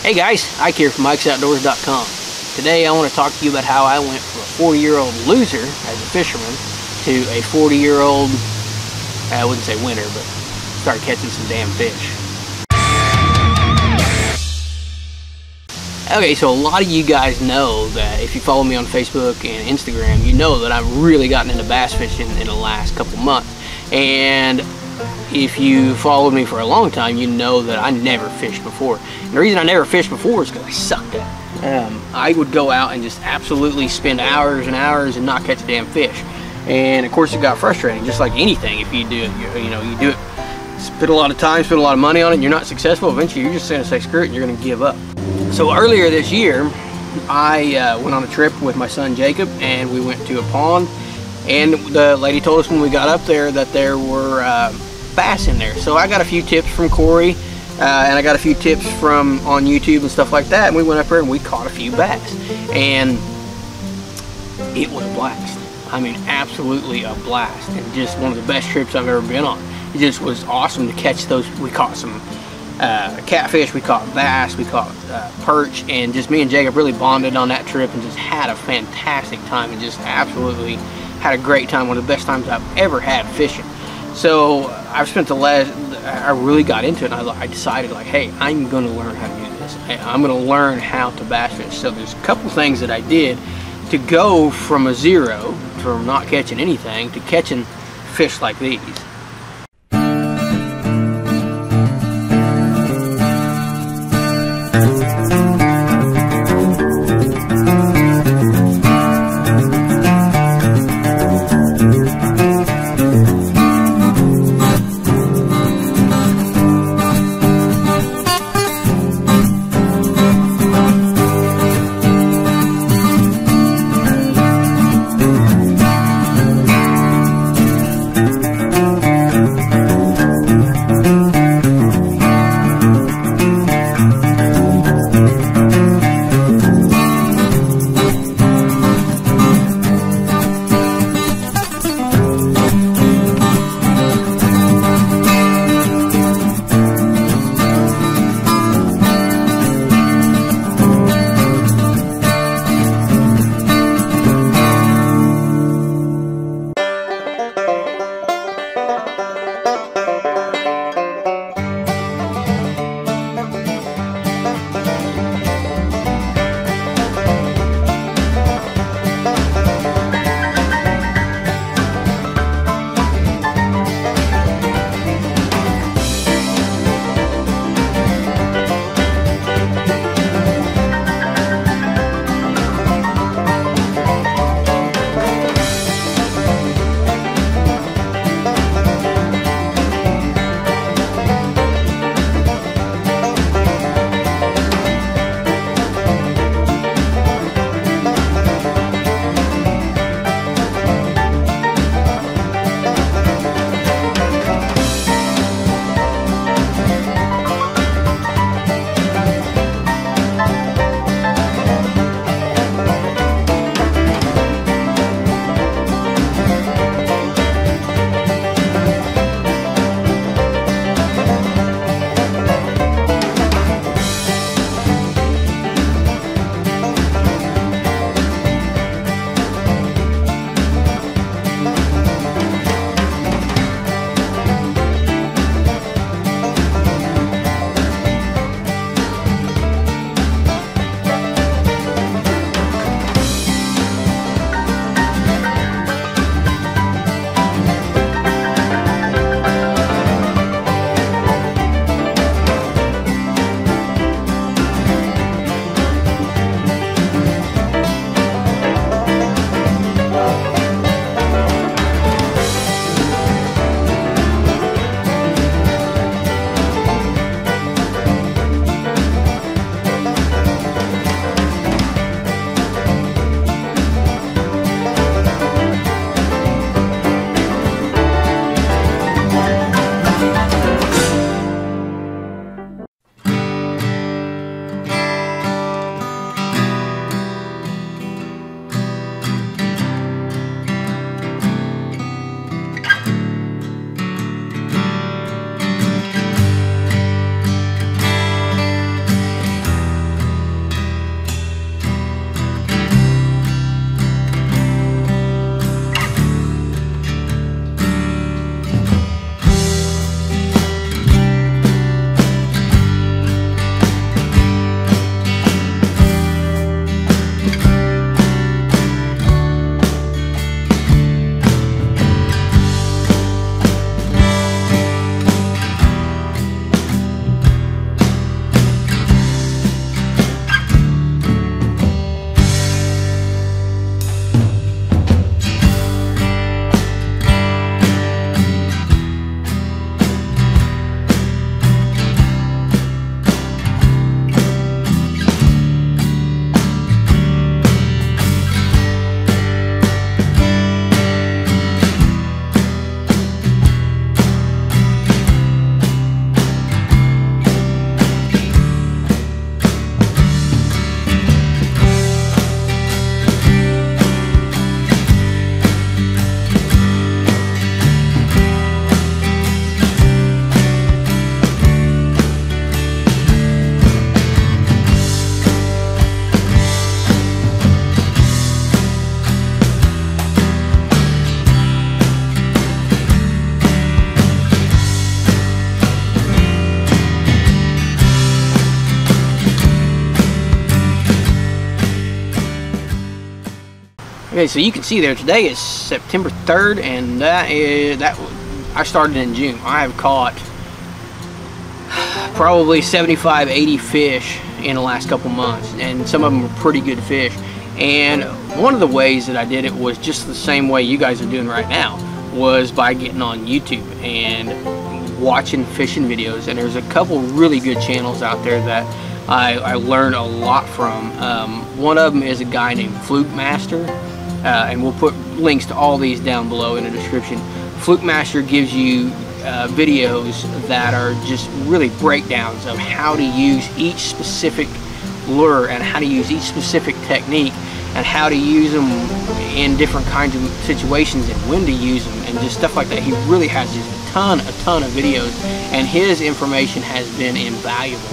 Hey guys, Ike here from IkesOutdoors.com. Today I want to talk to you about how I went from a 40-year-old loser as a fisherman to a 40-year-old, I wouldn't say winner, but started catching some damn fish. Okay, so a lot of you guys know that if you follow me on Facebook and Instagram, you know that I've really gotten into bass fishing in the last couple months. And if you followed me for a long time, you know that I never fished before. And the reason I never fished before is because I sucked at it. I would go out and just absolutely spend hours and hours and not catch a damn fish. And of course it got frustrating, just like anything. If you do it, you do it, spend a lot of time, spend a lot of money on it, and you're not successful, eventually you're just going to say screw it and you're going to give up. So earlier this year, I went on a trip with my son Jacob, and we went to a pond, and the lady told us when we got up there that there were bass in there. So I got a few tips from Corey, and I got a few tips from on YouTube and stuff like that, and we went up there and we caught a few bass, and it was a blast. I mean, absolutely a blast, and just one of the best trips I've ever been on. It just was awesome to catch those. We caught some catfish, we caught bass, we caught perch, and just me and Jacob really bonded on that trip and just had a fantastic time, and just absolutely had a great time. One of the best times I've ever had fishing. So I've spent I really got into it, and I decided, like, hey, I'm going to learn how to do this. I'm going to learn how to bass fish. So there's a couple things that I did to go from a zero, from not catching anything, to catching fish like these. Okay, so you can see there, today is September 3rd, and I started in June. I have caught probably 75, 80 fish in the last couple months, and some of them were pretty good fish. And one of the ways that I did it was just the same way you guys are doing right now, was by getting on YouTube and watching fishing videos. And there's a couple really good channels out there that I learned a lot from. One of them is a guy named Fluke Master, and we'll put links to all these down below in the description. Fluke Master gives you videos that are just really breakdowns of how to use each specific lure and how to use each specific technique and how to use them in different kinds of situations and when to use them and just stuff like that. He really has just a ton of videos, and his information has been invaluable.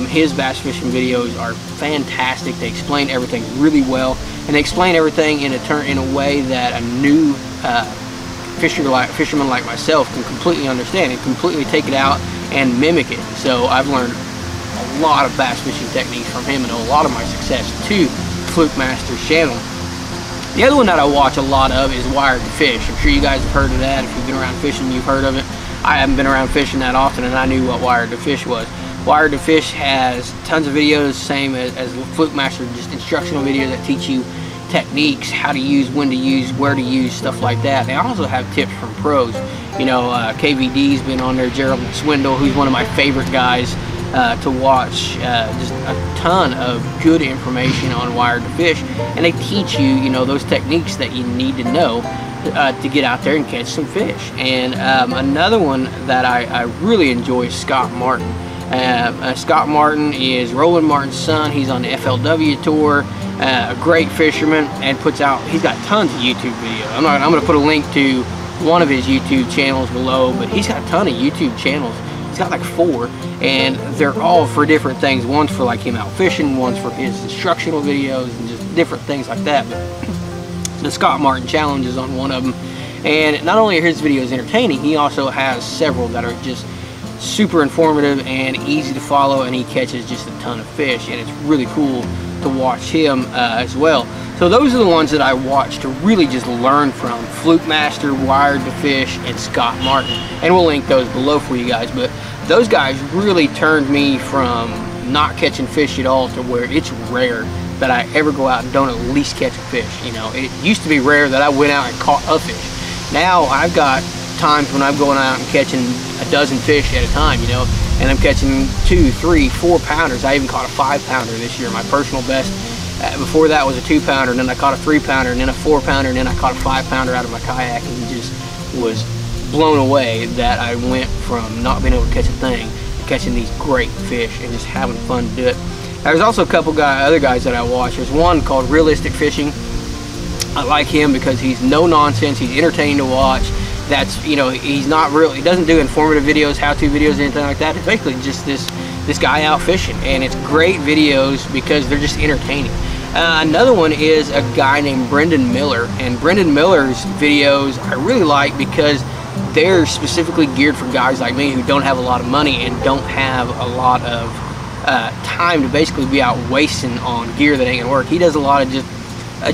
His bass fishing videos are fantastic. They explain everything really well, and they explain everything in a way that a new fisherman like myself can completely understand and completely take it out and mimic it. So I've learned a lot of bass fishing techniques from him and a lot of my success to Fluke Master's channel. The other one that I watch a lot of is Wired to Fish. I'm sure you guys have heard of that. If you've been around fishing, you've heard of it. I haven't been around fishing that often, and I knew what Wired to Fish was. Wired to Fish has tons of videos, same as Fluke Master, just instructional videos that teach you techniques, how to use, when to use, where to use, stuff like that. They also have tips from pros. You know, KVD's been on there, Gerald Swindle, who's one of my favorite guys to watch. Just a ton of good information on Wired to Fish, and they teach you, you know, those techniques that you need to know to get out there and catch some fish. And another one that I really enjoy is Scott Martin. Scott Martin is Roland Martin's son. He's on the FLW tour. A great fisherman, and he's got tons of YouTube videos. I'm going to put a link to one of his YouTube channels below, but he's got a ton of YouTube channels. He's got like 4, and they're all for different things. One's for like him out fishing, one's for his instructional videos, and just different things like that. But the Scott Martin Challenge is on one of them, and not only are his videos entertaining, he also has several that are just super informative and easy to follow, and he catches just a ton of fish, and it's really cool to watch him as well. So those are the ones that I watch to really just learn from: Fluke Master, Wired to Fish, and Scott Martin. And we'll link those below for you guys. But those guys really turned me from not catching fish at all to where it's rare that I ever go out and don't at least catch a fish. You know, it used to be rare that I went out and caught a fish. Now I've got times when I'm going out and catching a dozen fish at a time, you know, and I'm catching 2, 3, 4 pounders. I even caught a 5-pounder this year, my personal best. Before that was a 2-pounder, and then I caught a 3-pounder, and then a 4-pounder, and then I caught a 5-pounder out of my kayak, and just was blown away that I went from not being able to catch a thing to catching these great fish and just having fun to do it. There's also a couple other guys that I watch. There's one called Realistic Fishing. I like him because he's no nonsense. He's entertaining to watch. That's, you know, he doesn't do informative videos, how-to videos, anything like that. It's basically just this guy out fishing, and it's great videos because they're just entertaining. Another one is a guy named Brendan Miller, and Brendan Miller's videos I really like because they're specifically geared for guys like me who don't have a lot of money and don't have a lot of time to basically be out wasting on gear that ain't gonna work. He does a lot of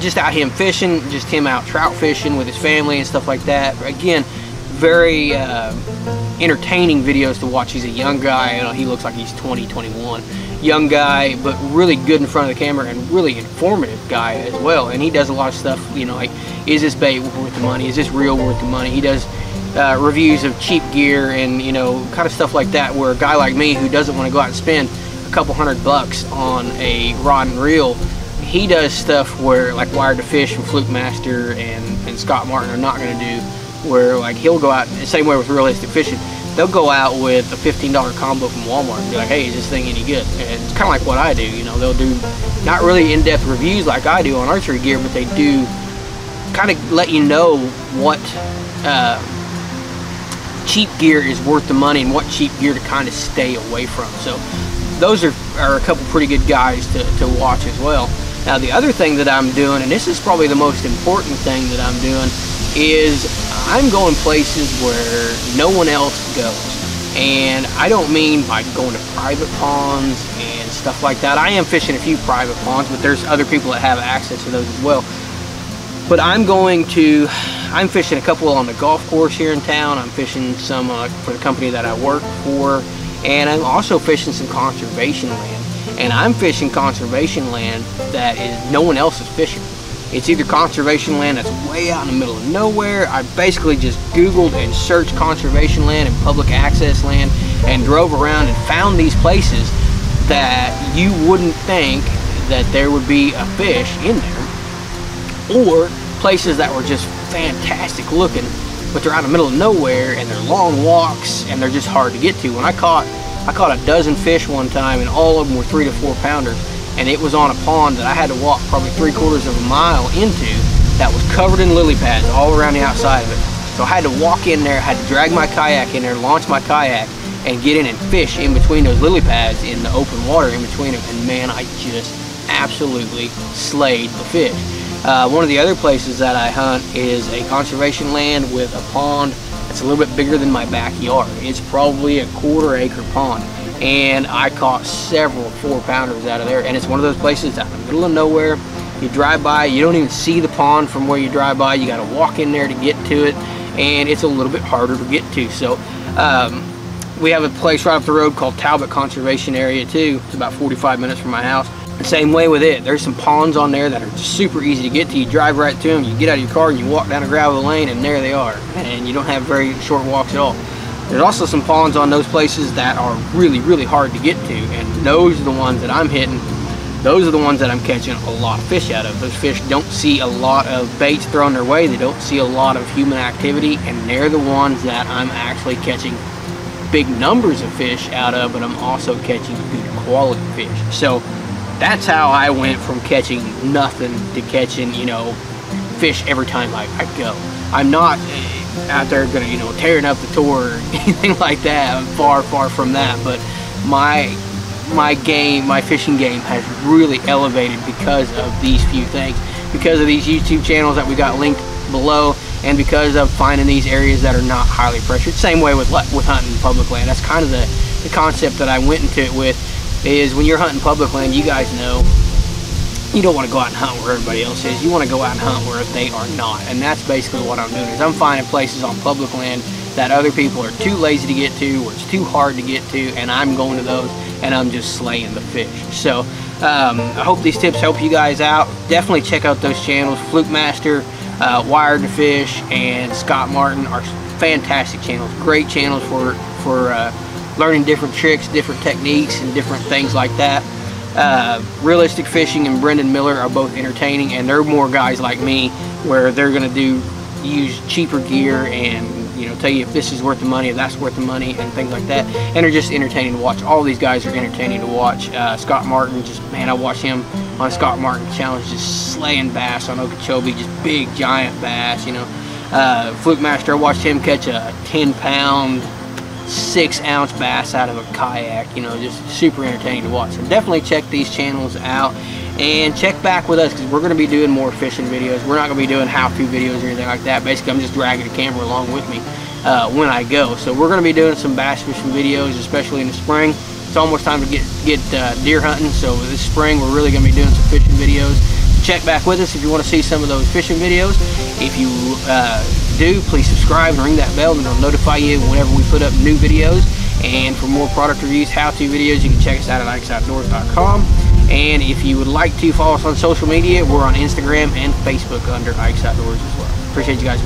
just out him fishing, just him out trout fishing with his family and stuff like that. Again, very entertaining videos to watch. He's a young guy, you know, he looks like he's 20, 21. Young guy, but really good in front of the camera, and really informative guy as well. And he does a lot of stuff, you know, like, is this bait worth the money? Is this reel worth the money? He does reviews of cheap gear and, you know, kind of stuff like that, where a guy like me who doesn't want to go out and spend a couple $100 on a rod and reel, he does stuff where, like Wired to Fish and Fluke Master and Scott Martin are not going to do, where like he'll go out, the same way with Realistic Fishing, they'll go out with a $15 combo from Walmart and be like, hey, is this thing any good? And it's kind of like what I do, you know, they'll do not really in-depth reviews like I do on archery gear, but they do kind of let you know what cheap gear is worth the money and what cheap gear to kind of stay away from. So those are a couple pretty good guys to watch as well. Now the other thing that I'm doing, and this is probably the most important thing that I'm doing, is I'm going places where no one else goes. And I don't mean by going to private ponds and stuff like that. I am fishing a few private ponds, but there's other people that have access to those as well. But I'm fishing a couple on the golf course here in town. I'm fishing some for the company that I work for, and I'm also fishing some conservation land. And I'm fishing conservation land that is no one else is fishing. It's either conservation land that's way out in the middle of nowhere. I basically just Googled and searched conservation land and public access land and drove around and found these places that you wouldn't think that there would be a fish in there, or places that were just fantastic looking, but they're out in the middle of nowhere and they're long walks and they're just hard to get to. When I caught a dozen fish one time, and all of them were 3 to 4 pounders, and it was on a pond that I had to walk probably 3/4 of a mile into, that was covered in lily pads all around the outside of it. So I had to walk in there, I had to drag my kayak in there, launch my kayak, and get in and fish in between those lily pads in the open water in between them. And man, I just absolutely slayed the fish. One of the other places that I hunt is a conservation land with a pond that's a little bit bigger than my backyard. It's probably a 1/4 acre pond, and I caught several 4-pounders out of there. And it's one of those places out in the middle of nowhere. You drive by, you don't even see the pond from where you drive by. You got to walk in there to get to it, and it's a little bit harder to get to. So we have a place right up the road called Talbot Conservation Area too. It's about 45 minutes from my house. The same way with it. There's some ponds on there that are just super easy to get to. You drive right to them, you get out of your car and you walk down a gravel lane, and there they are. And you don't have very short walks at all. There's also some ponds on those places that are really, really hard to get to, and those are the ones that I'm hitting. Those are the ones that I'm catching a lot of fish out of. Those fish don't see a lot of baits thrown their way. They don't see a lot of human activity, and they're the ones that I'm actually catching big numbers of fish out of, but I'm also catching good quality fish. So that's how I went from catching nothing to catching, you know, fish every time I go. I'm not out there gonna, you know, tearing up the tour or anything like that. I'm far, far from that. But my fishing game has really elevated because of these few things, because of these YouTube channels that we got linked below, and because of finding these areas that are not highly pressured. Same way with hunting public land. That's kind of the concept that I went into it with. Is when you're hunting public land, you guys know, you don't want to go out and hunt where everybody else is. You want to go out and hunt where they are not. And that's basically what I'm doing, is I'm finding places on public land that other people are too lazy to get to, or it's too hard to get to, and I'm going to those and I'm just slaying the fish. So I hope these tips help you guys out. Definitely check out those channels. Fluke Master, Wired to Fish, and Scott Martin are fantastic channels. Great channels for learning different tricks, different techniques, and different things like that. Realistic Fishing and Brendan Miller are both entertaining, and they're more guys like me, where they're going to use cheaper gear and, you know, tell you if this is worth the money, if that's worth the money, and things like that. And they're just entertaining to watch. All these guys are entertaining to watch. Scott Martin, just, man, I watch him on Scott Martin Challenge, just slaying bass on Okeechobee, just big giant bass, you know. Fluke Master, I watched him catch a 10-pound 6-ounce bass out of a kayak, you know, just super entertaining to watch. So definitely check these channels out, and check back with us, because we're going to be doing more fishing videos. We're not going to be doing how-to videos or anything like that. Basically, I'm just dragging the camera along with me when I go. So we're going to be doing some bass fishing videos, especially in the spring. It's almost time to get deer hunting, so this spring we're really going to be doing some fishing videos. Check back with us if you want to see some of those fishing videos. If you do, please subscribe and ring that bell, and it'll notify you whenever we put up new videos. And for more product reviews, how-to videos, you can check us out at IkesOutdoors.com. And if you would like to follow us on social media, we're on Instagram and Facebook under Ikes Outdoors as well. Appreciate you guys.